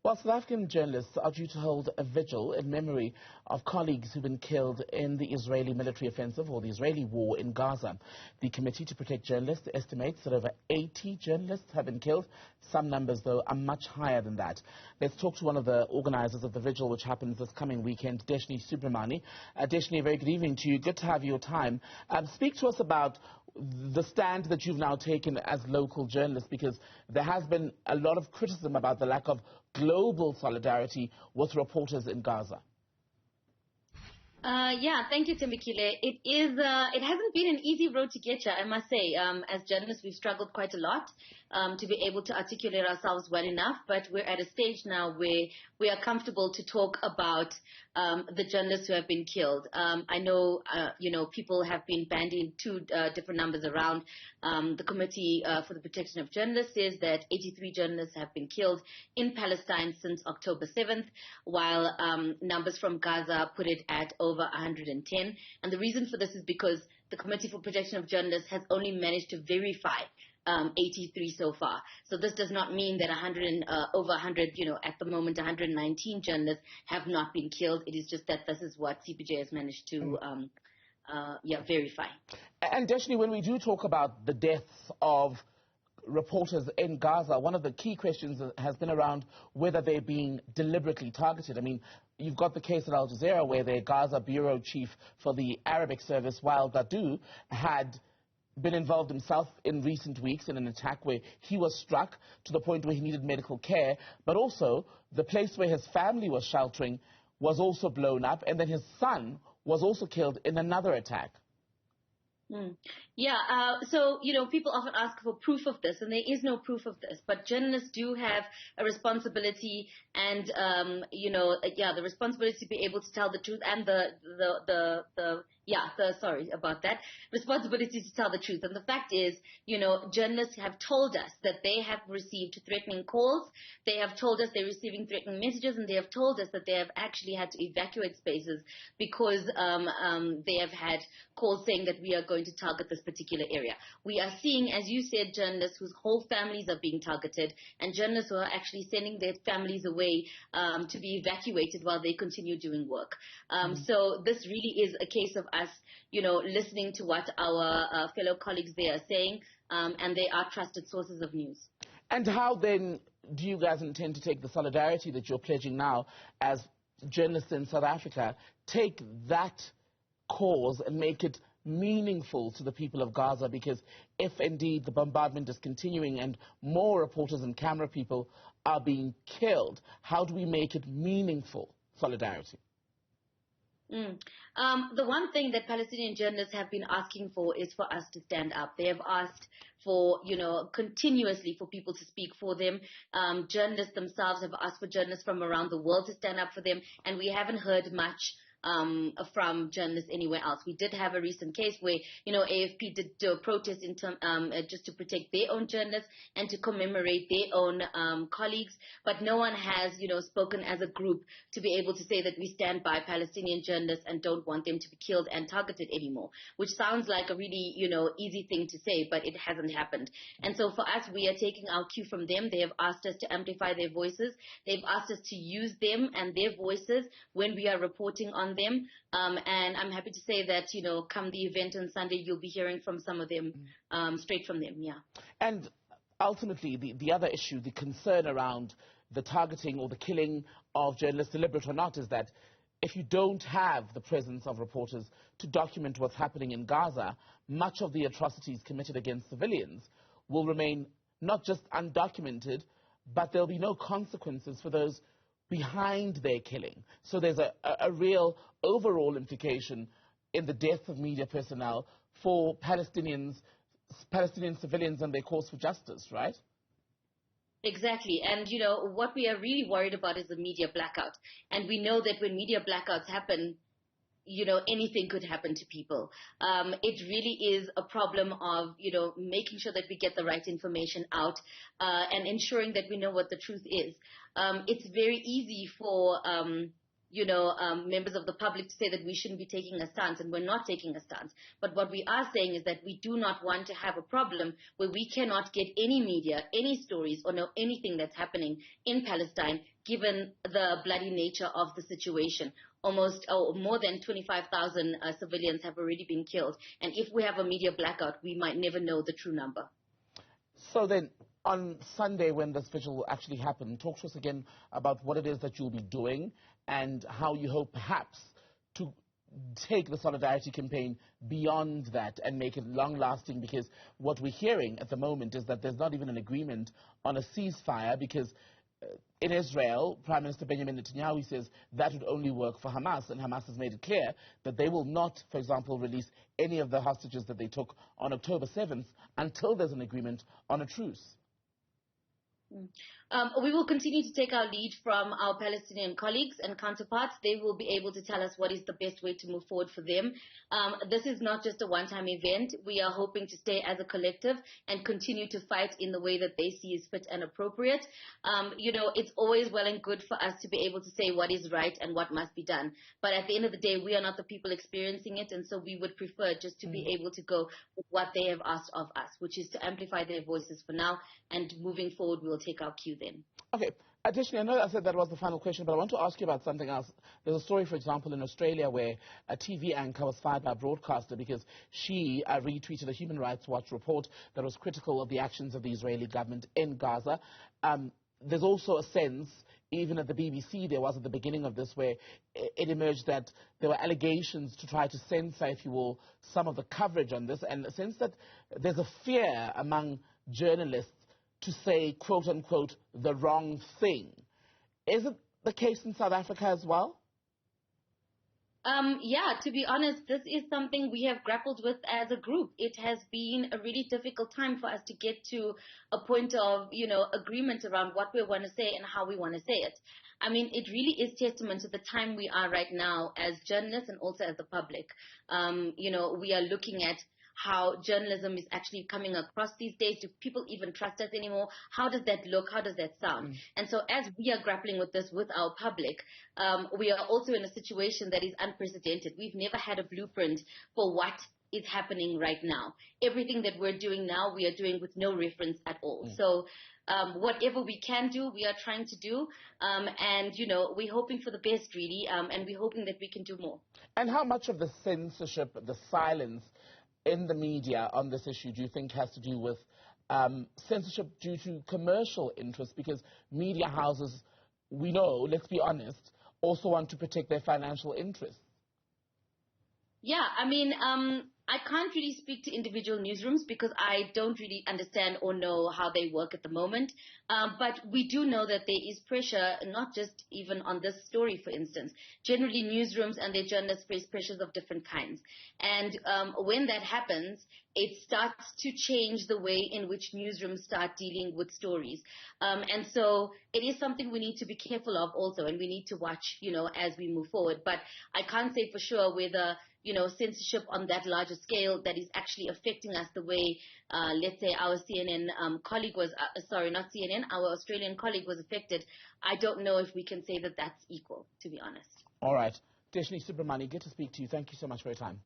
Well, South African journalists are due to hold a vigil in memory of colleagues who've been killed in the Israeli military offensive or the Israeli war in Gaza. The Committee to Protect Journalists estimates that over 80 journalists have been killed. Some numbers, though, are much higher than that. Let's talk to one of the organisers of the vigil, which happens this coming weekend, Deshnee Subramany. Deshnee, very good evening to you. Good to have your time. Speak to us about the stand that you've now taken as local journalists, because there has been a lot of criticism about the lack of global solidarity with reporters in Gaza. Thank you, Tembekile. It hasn't been an easy road to get here, I must say. As journalists, we've struggled quite a lot to be able to articulate ourselves well enough, but we're at a stage now where we are comfortable to talk about the journalists who have been killed. I know, people have been bandying two different numbers around. The Committee for the Protection of Journalists says that 83 journalists have been killed in Palestine since October 7th, while numbers from Gaza put it at over 110. And the reason for this is because the Committee for Protection of Journalists has only managed to verify 83 so far. So this does not mean that over 100, at the moment 119 journalists have not been killed. It is just that this is what CPJ has managed to verify. And Deshnee, when we do talk about the deaths of reporters in Gaza, one of the key questions has been around whether they're being deliberately targeted. I mean, you've got the case at Al Jazeera where their Gaza bureau chief for the Arabic service, Wael Dahdouh, had been involved himself in recent weeks in an attack where he was struck to the point where he needed medical care, but also the place where his family was sheltering was also blown up, and then his son was also killed in another attack. So, people often ask for proof of this, and there is no proof of this, but journalists do have a responsibility and, the responsibility to be able to tell the truth and sorry about that, responsibility to tell the truth. And the fact is, journalists have told us that they have received threatening calls, they have told us they're receiving threatening messages, and they have told us that they have actually had to evacuate spaces because they have had calls saying that we are going to target this particular area. We are seeing, as you said, journalists whose whole families are being targeted, and journalists who are actually sending their families away to be evacuated while they continue doing work. So this really is a case of us, listening to what our fellow colleagues there are saying, and they are trusted sources of news. And how then do you guys intend to take the solidarity that you're pledging now as journalists in South Africa, take that cause and make it meaningful to the people of Gaza? Because if indeed the bombardment is continuing and more reporters and camera people are being killed, how do we make it meaningful solidarity? The one thing that Palestinian journalists have been asking for is for us to stand up. They have asked for, continuously for people to speak for them. Journalists themselves have asked for journalists from around the world to stand up for them, and we haven't heard much from journalists anywhere else. We did have a recent case where, AFP did do a protest in just to protect their own journalists and to commemorate their own colleagues, but no one has, spoken as a group to be able to say that we stand by Palestinian journalists and don't want them to be killed and targeted anymore, which sounds like a really, easy thing to say, but it hasn't happened. And so for us, we are taking our cue from them. They have asked us to amplify their voices. They've asked us to use them and their voices when we are reporting on them, and I'm happy to say that, come the event on Sunday, you'll be hearing from some of them, straight from them, And ultimately, the other issue, the concern around the targeting or the killing of journalists, deliberate or not, is that if you don't have the presence of reporters to document what's happening in Gaza, much of the atrocities committed against civilians will remain not just undocumented, but there'll be no consequences for those behind their killing. So there's a real overall implication in the death of media personnel for Palestinian civilians and their cause for justice, right? Exactly. And, what we are really worried about is the media blackout. And we know that when media blackouts happen, anything could happen to people. It really is a problem of, making sure that we get the right information out and ensuring that we know what the truth is. It's very easy for members of the public to say that we shouldn't be taking a stance, and we're not taking a stance. But what we are saying is that we do not want to have a problem where we cannot get any media, any stories, or know anything that's happening in Palestine, given the bloody nature of the situation. More than 25,000 civilians have already been killed. And if we have a media blackout, we might never know the true number. So then, on Sunday, when this vigil will actually happen, talk to us again about what it is that you'll be doing and how you hope perhaps to take the solidarity campaign beyond that and make it long-lasting, because what we're hearing at the moment is that there's not even an agreement on a ceasefire, because in Israel, Prime Minister Benjamin Netanyahu says that would only work for Hamas, and Hamas has made it clear that they will not, for example, release any of the hostages that they took on October 7th until there's an agreement on a truce. We will continue to take our lead from our Palestinian colleagues and counterparts. They will be able to tell us what is the best way to move forward for them. This is not just a one-time event. We are hoping to stay as a collective and continue to fight in the way that they see is fit and appropriate. It's always well and good for us to be able to say what is right and what must be done. But at the end of the day, we are not the people experiencing it, and so we would prefer just to be able to go with what they have asked of us, which is to amplify their voices for now, and moving forward, we will take our cue then. Okay. Additionally, I know I said that was the final question, but I want to ask you about something else. There's a story, for example, in Australia where a TV anchor was fired by a broadcaster because she retweeted a Human Rights Watch report that was critical of the actions of the Israeli government in Gaza. There's also a sense, even at the BBC, there was at the beginning of this, where it emerged that there were allegations to try to censor, if you will, some of the coverage on this, and a sense that there's a fear among journalists to say, quote unquote, the wrong thing. Is it the case in South Africa as well? Yeah, to be honest, this is something we have grappled with as a group. It has been a really difficult time for us to get to a point of, agreement around what we want to say and how we want to say it. I mean, it really is testament to the time we are right now as journalists and also as the public. We are looking at how journalism is actually coming across these days. Do people even trust us anymore? How does that look? How does that sound? And so as we are grappling with this with our public, we are also in a situation that is unprecedented. We've never had a blueprint for what is happening right now. Everything that we're doing now, we are doing with no reference at all. So whatever we can do, we are trying to do. And, we're hoping for the best, really, and we're hoping that we can do more. And how much of the censorship, the silence in the media on this issue do you think has to do with censorship due to commercial interests? Because media houses, we know, let's be honest, also want to protect their financial interests. Yeah, I mean, I can't really speak to individual newsrooms because I don't really understand or know how they work at the moment. But we do know that there is pressure, not just even on this story, for instance. Generally, newsrooms and their journalists face pressures of different kinds. And when that happens, it starts to change the way in which newsrooms start dealing with stories. And so it is something we need to be careful of also, and we need to watch, as we move forward. But I can't say for sure whether censorship on that larger scale that is actually affecting us the way, let's say, our CNN colleague was, not CNN, our Australian colleague was affected. I don't know if we can say that that's equal, to be honest. All right. Deshnee Subramany, good to speak to you. Thank you so much for your time.